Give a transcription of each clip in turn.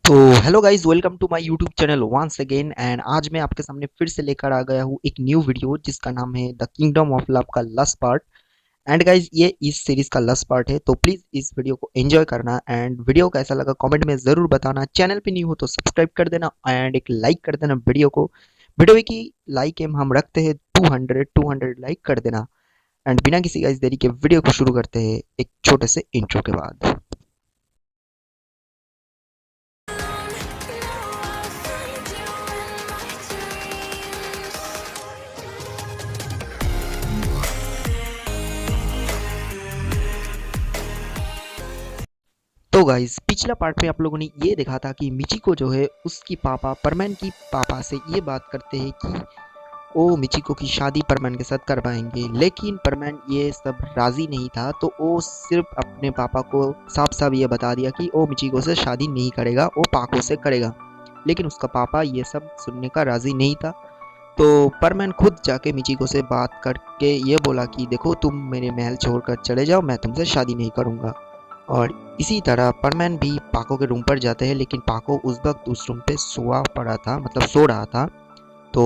तो hello guys, welcome to my YouTube channel once again. एंड आज मैं आपके सामने फिर से लेकर आ गया हूँ एक न्यू वीडियो जिसका नाम है द किंगडम ऑफ लव का लास्ट पार्ट। एंड गाइस, ये इस सीरीज का लास्ट पार्ट है, तो प्लीज इस वीडियो को एंजॉय करना। एंड वीडियो कैसा लगा कमेंट में जरूर बताना। चैनल पे न्यू हो तो सब्सक्राइब कर देना एंड एक लाइक कर देना वीडियो को। वीडियो की लाइक एम हम रखते हैं 200 लाइक कर देना। एंड बिना किसी गाइस देरी के वीडियो को शुरू करते हैं एक छोटे से इंट्रो के बाद। तो गाइस, पिछला पार्ट में आप लोगों ने ये देखा था कि मिचिको जो है उसकी पापा परमैन की पापा से ये बात करते हैं कि वो मिचिको की शादी परमैन के साथ करवाएंगे, लेकिन परमैन ये सब राजी नहीं था। तो वो सिर्फ अपने पापा को साफ साफ ये बता दिया कि वो मिचिको से शादी नहीं करेगा, वो पाको से करेगा। लेकिन उसका पापा ये सब सुनने का राजी नहीं था। तो परमैन खुद जाके मिचिको से बात करके ये बोला कि देखो, तुम मेरे महल छोड़कर चले जाओ, मैं तुमसे शादी नहीं करूँगा। और इसी तरह परमैन भी पाको के रूम पर जाते हैं, लेकिन पाको उस वक्त उस रूम पे सोआ पड़ा था, मतलब सो रहा था। तो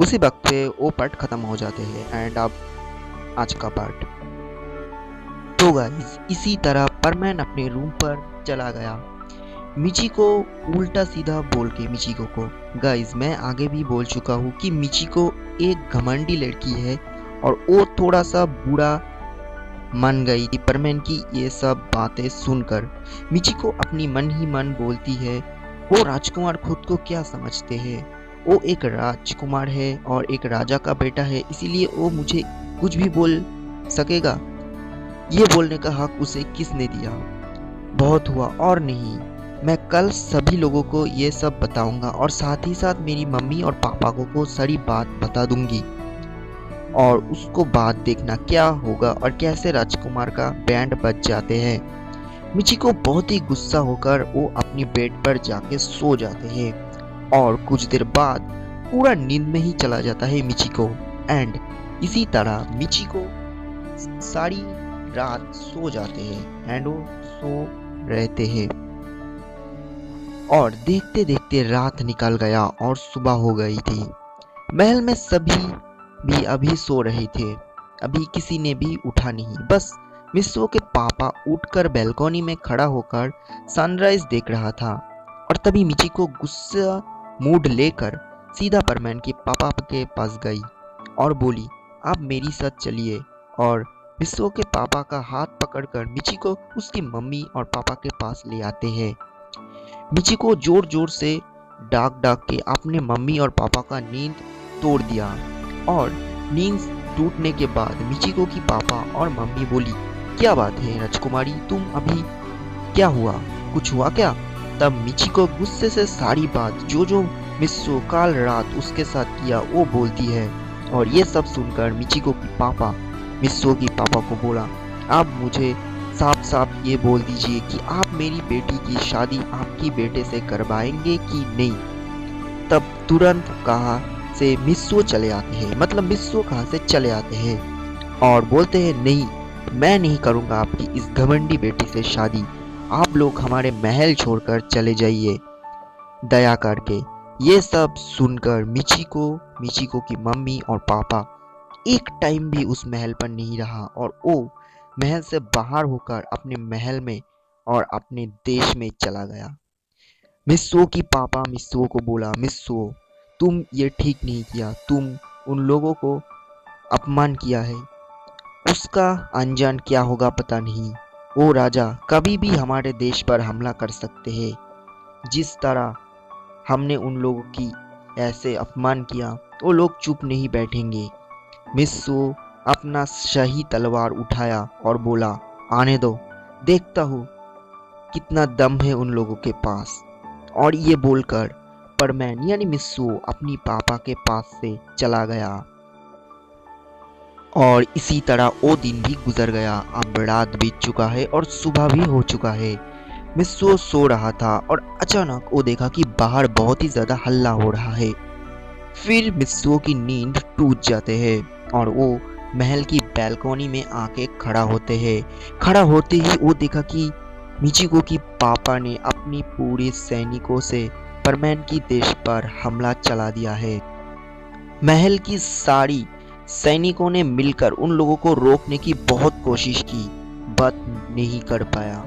उसी वक्त पे वो पार्ट खत्म हो जाते हैं। एंड अब आज का पार्ट। तो गाइस, इसी तरह परमैन अपने रूम पर चला गया। मिचिको उल्टा सीधा बोल के मिचिको को, गाइस मैं आगे भी बोल चुका हूँ कि मिचिको एक घमंडी लड़की है और वो थोड़ा सा बुरा मन गई थी परमैन की ये सब बातें सुनकर। मिचिको अपनी मन ही मन बोलती है, वो राजकुमार खुद को क्या समझते हैं, वो एक राजकुमार है और एक राजा का बेटा है, इसीलिए वो मुझे कुछ भी बोल सकेगा। ये बोलने का हक उसे किसने दिया। बहुत हुआ और नहीं, मैं कल सभी लोगों को ये सब बताऊंगा और साथ ही साथ मेरी मम्मी और पापा को सारी बात बता दूंगी। और उसको बाद देखना क्या होगा और कैसे राजकुमार का बैंड बज जाते हैं। मिचिको बहुत ही गुस्सा होकर वो अपनी बेड पर जाके सो जाते हैं और कुछ देर बाद पूरा नींद में ही चला जाता है मिचिको। एंड इसी तरह मिचिको सारी रात सो जाते हैं एंड वो सो रहते हैं। और देखते देखते रात निकल गया और सुबह हो गई थी। महल में सभी भी अभी सो रहे थे, अभी किसी ने भी उठा नहीं। बस मिस्सो के पापा उठकर बैल्कनी में खड़ा होकर सनराइज देख रहा था। और तभी मिचिको गुस्सा मूड लेकर सीधा परमैन के पापा के पास गई और बोली, आप मेरी साथ चलिए। और मिस्सो के पापा का हाथ पकड़कर मिचिको उसकी मम्मी और पापा के पास ले आते हैं। मिचिको जोर जोर से डाक डाक के अपने मम्मी और पापा का नींद तोड़ दिया। और नींद टूटने के बाद मिचिको की पापा और मम्मी बोली, क्या बात है राजकुमारी, तुम अभी क्या हुआ, कुछ हुआ क्या। तब मिचिको गुस्से से सारी बात जो मिस्सो कल रात उसके साथ किया वो बोलती है। और ये सब सुनकर मिचिको की पापा मिस्सो की पापा को बोला, आप मुझे साफ साफ ये बोल दीजिए कि आप मेरी बेटी की शादी आपकी बेटे से करवाएंगे कि नहीं। तब तुरंत कहा से मिस्सो चले आते हैं, मतलब मिस्सो कहाँ से चले आते हैं और बोलते हैं, नहीं मैं नहीं करूँगा आपकी इस घमंडी बेटी से शादी, आप लोग हमारे महल छोड़कर चले जाइए दया करके। ये सब सुनकर मिचिको की मम्मी और पापा एक टाइम भी उस महल पर नहीं रहा और वो महल से बाहर होकर अपने महल में और अपने देश में चला गया। मिस्सो की पापा मिस्सो को बोला, मिस्सो तुम ये ठीक नहीं किया, तुम उन लोगों को अपमान किया है, उसका अंजाम क्या होगा पता नहीं, वो राजा कभी भी हमारे देश पर हमला कर सकते हैं। जिस तरह हमने उन लोगों की ऐसे अपमान किया, वो लोग चुप नहीं बैठेंगे। मिस्सो अपना शाही तलवार उठाया और बोला, आने दो, देखता हूँ कितना दम है उन लोगों के पास। और ये बोलकर परमैन यानी मिस्सो अपनी पापा के पास से चला गया। और इसी तरह वो दिन भी गुजर गया। अब रात बीत चुका है और सुबह भी हो चुका है। मिस्सो सो रहा था और अचानक वो देखा कि बाहर बहुत ही ज्यादा हल्ला हो रहा है। फिर मिस्सो की नींद टूट जाते हैं और वो महल की बैल्कनी में आके खड़ा होते हैं। खड़ा होते ही वो देखा कि मिचिको की पापा ने अपनी पूरी सैनिकों से परमैन की देश पर हमला चला दिया है। महल की सारी सैनिकों ने मिलकर उन लोगों को रोकने की बहुत कोशिश की, बट नहीं कर पाया,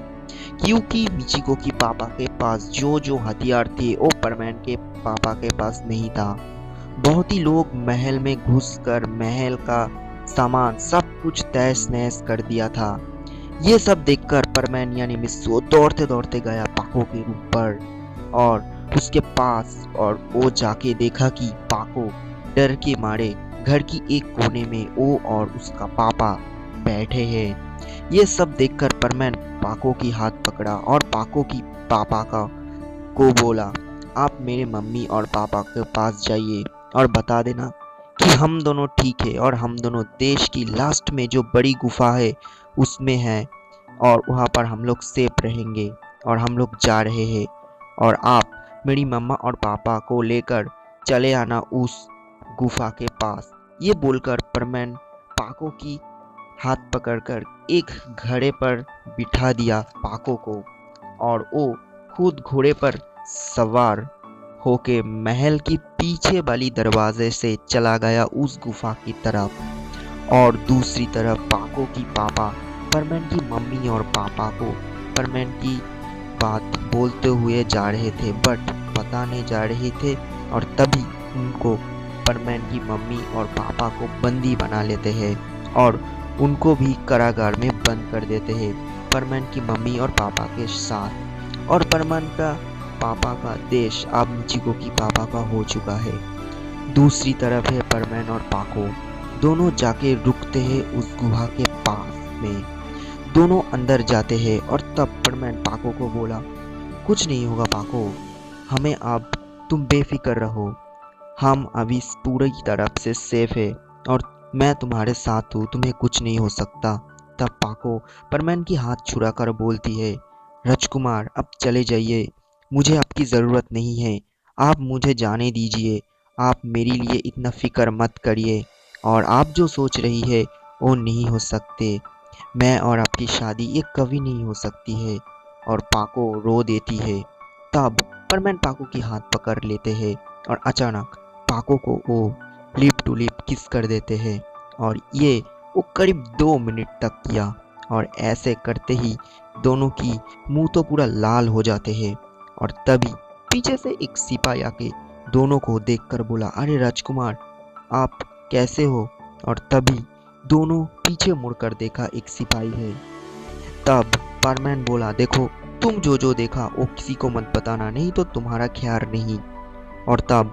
क्योंकि मिचिको की पापा के पास जो जो हथियार थे वो परमैन के पापा के पास नहीं था। बहुत ही लोग महल में घुसकर महल का सामान सब कुछ तहस नहस कर दिया था। ये सब देखकर परमैन यानी मित्सुओ दौड़ते दौड़ते गया पाको के ऊपर और उसके पास, और वो जाके देखा कि पाको डर के मारे घर की एक कोने में वो और उसका पापा बैठे हैं। ये सब देखकर परमैन पाको की हाथ पकड़ा और पाको की पापा को बोला, आप मेरे मम्मी और पापा के पास जाइए और बता देना कि हम दोनों ठीक है और हम दोनों देश की लास्ट में जो बड़ी गुफा है उसमें हैं और वहाँ पर हम लोग सेफ रहेंगे और हम लोग जा रहे हैं, और आप मेरी मम्मा और पापा को लेकर चले आना उस गुफा के पास। ये बोलकर परमैन पाको की हाथ पकड़कर एक घोड़े पर बिठा दिया पाको को, और वो खुद घोड़े पर सवार होके महल की पीछे वाली दरवाजे से चला गया उस गुफा की तरफ। और दूसरी तरफ पाको की पापा परमैन की मम्मी और पापा को परमैन की बात बोलते हुए जा रहे थे, बट बताने जा रहे थे, और तभी उनको परमैन की मम्मी और पापा को बंदी बना लेते हैं और उनको भी कारागार में बंद कर देते हैं परमैन की मम्मी और पापा के साथ। और परमैन का पापा का देश अब मिचिको की पापा का हो चुका है। दूसरी तरफ है परमैन और पाको, दोनों जाके रुकते हैं उस गुफा के पास में। दोनों अंदर जाते हैं और तब परमैन पाको को बोला, कुछ नहीं होगा पाको, हमें अब तुम बेफिक्र रहो, हम अभी पूरी तरफ से सेफ है और मैं तुम्हारे साथ हूँ, तुम्हें कुछ नहीं हो सकता। तब पाको परमैन की हाथ छुड़ा कर बोलती है, राजकुमार अब चले जाइए, मुझे आपकी ज़रूरत नहीं है, आप मुझे जाने दीजिए, आप मेरे लिए इतना फिक्र मत करिए, और आप जो सोच रही है वो नहीं हो सकते, मैं और आपकी शादी एक कभी नहीं हो सकती है। और पाको रो देती है। तब परमैन पाको की हाथ पकड़ लेते हैं और अचानक पाको को वो लिप टू लिप किस कर देते हैं, और ये वो करीब 2 मिनट तक किया, और ऐसे करते ही दोनों की मुंह तो पूरा लाल हो जाते हैं। और तभी पीछे से एक सिपाही आके दोनों को देखकर बोला, अरे राजकुमार आप कैसे हो? और तभी दोनों पीछे मुड़कर देखा एक सिपाही है। तब परमैन बोला, देखो तुम जो जो देखा वो किसी को मत बताना, नहीं तो तुम्हारा ख्याल नहीं। और तब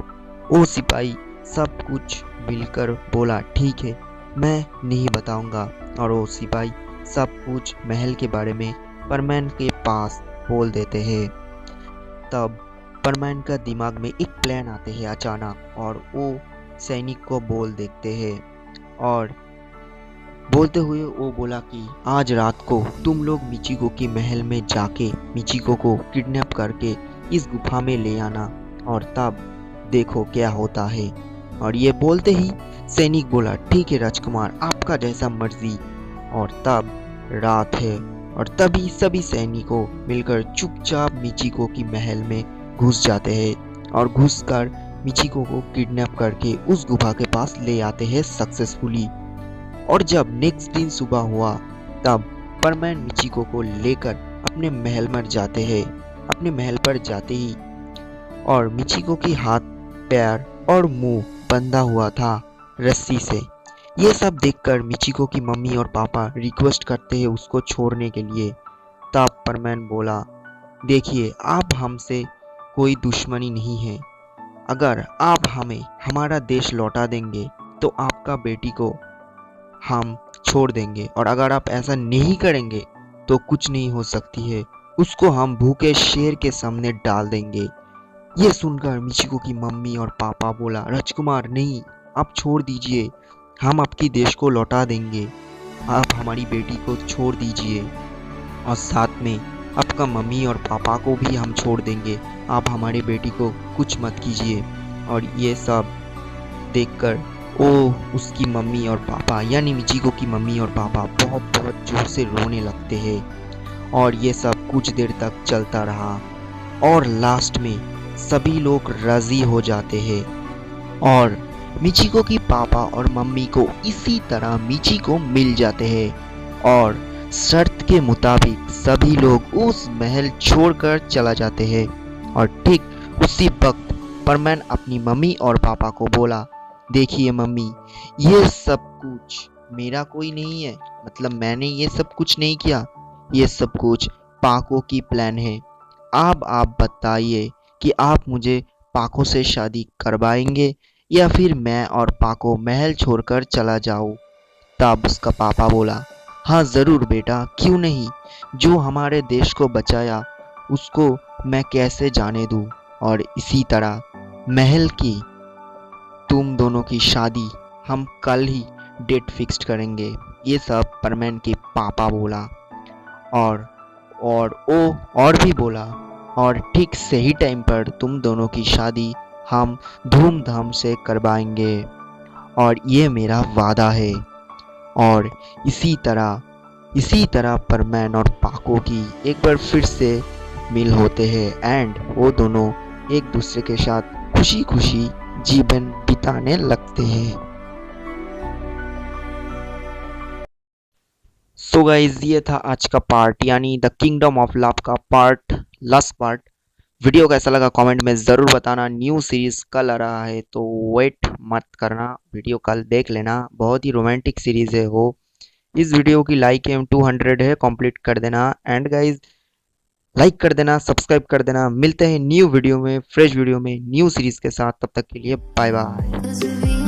वो सिपाही सब कुछ मिलकर बोला, ठीक है मैं नहीं बताऊंगा। और वो सिपाही सब कुछ महल के बारे में परमैन के पास बोल देते हैं। तब परमैन का दिमाग में एक प्लान आते हैं अचानक, और वो सैनिक को बोल देखते हैं, और बोलते हुए वो बोला कि आज रात को तुम लोग मिचिको की महल में जाके मिचिको को किडनैप करके इस गुफा में ले आना, और तब देखो क्या होता है। और ये बोलते ही सैनिक बोला, ठीक है राजकुमार आपका जैसा मर्जी। और तब रात है, और तभी सभी सैनिकों मिलकर चुपचाप मिचिको की महल में घुस जाते हैं और घुसकर मिचिको को किडनैप करके उस गुफा के पास ले आते हैं सक्सेसफुली। और जब नेक्स्ट दिन सुबह हुआ तब परमैन मिचिको को लेकर अपने महल में जाते हैं। अपने महल पर जाते ही और मिचिको की हाथ पैर और मुंह बंधा हुआ था रस्सी से। ये सब देखकर मिचिको की मम्मी और पापा रिक्वेस्ट करते हैं उसको छोड़ने के लिए। तब परमैन बोला, देखिए आप हमसे कोई दुश्मनी नहीं है, अगर आप हमें हमारा देश लौटा देंगे तो आपका बेटी को हम छोड़ देंगे, और अगर आप ऐसा नहीं करेंगे तो कुछ नहीं हो सकती है, उसको हम भूखे शेर के सामने डाल देंगे। ये सुनकर मिचिको की मम्मी और पापा बोला, राजकुमार नहीं आप छोड़ दीजिए, हम आपकी देश को लौटा देंगे, आप हमारी बेटी को छोड़ दीजिए, और साथ में आपका मम्मी और पापा को भी हम छोड़ देंगे, आप हमारी बेटी को कुछ मत कीजिए। और ये सब देखकर उसकी मम्मी और पापा यानी मिचिको की मम्मी और पापा बहुत बहुत जोर से रोने लगते हैं। और ये सब कुछ देर तक चलता रहा और लास्ट में सभी लोग राजी हो जाते हैं और मिचिको की पापा और मम्मी को इसी तरह मिचिको मिल जाते हैं और शर्त के मुताबिक सभी लोग उस महल छोड़कर चला जाते हैं। और ठीक उसी वक्त परमैन अपनी मम्मी और पापा को बोला, देखिए मम्मी, ये सब कुछ मेरा कोई नहीं है, मतलब मैंने ये सब कुछ नहीं किया, ये सब कुछ पाको की प्लान है। अब आप बताइए कि आप मुझे पाको से शादी करवाएंगे या फिर मैं और पाको महल छोड़कर चला जाऊं। तब उसका पापा बोला, हाँ ज़रूर बेटा, क्यों नहीं, जो हमारे देश को बचाया उसको मैं कैसे जाने दूं। और इसी तरह महल की तुम दोनों की शादी हम कल ही डेट फिक्स्ड करेंगे। ये सब परमैन के पापा बोला और ओ और भी बोला, और ठीक सही टाइम पर तुम दोनों की शादी हम धूमधाम से करवाएंगे और ये मेरा वादा है। और इसी तरह परमैन और पाको की एक बार फिर से मिल होते हैं एंड वो दोनों एक दूसरे के साथ खुशी खुशी जीवन बिताने लगते हैं। सो गाइज, ये था आज का पार्ट, यानी द किंगडम ऑफ लव का लास्ट पार्ट। वीडियो कैसा लगा कमेंट में ज़रूर बताना। न्यू सीरीज कल आ रहा है तो वेट मत करना, वीडियो कल देख लेना। बहुत ही रोमांटिक सीरीज है वो। इस वीडियो की लाइक एम 200 है, कंप्लीट कर देना। एंड गाइज, लाइक कर देना, सब्सक्राइब कर देना। मिलते हैं न्यू वीडियो में, फ्रेश वीडियो में, न्यू सीरीज के साथ। तब तक के लिए बाय बाय।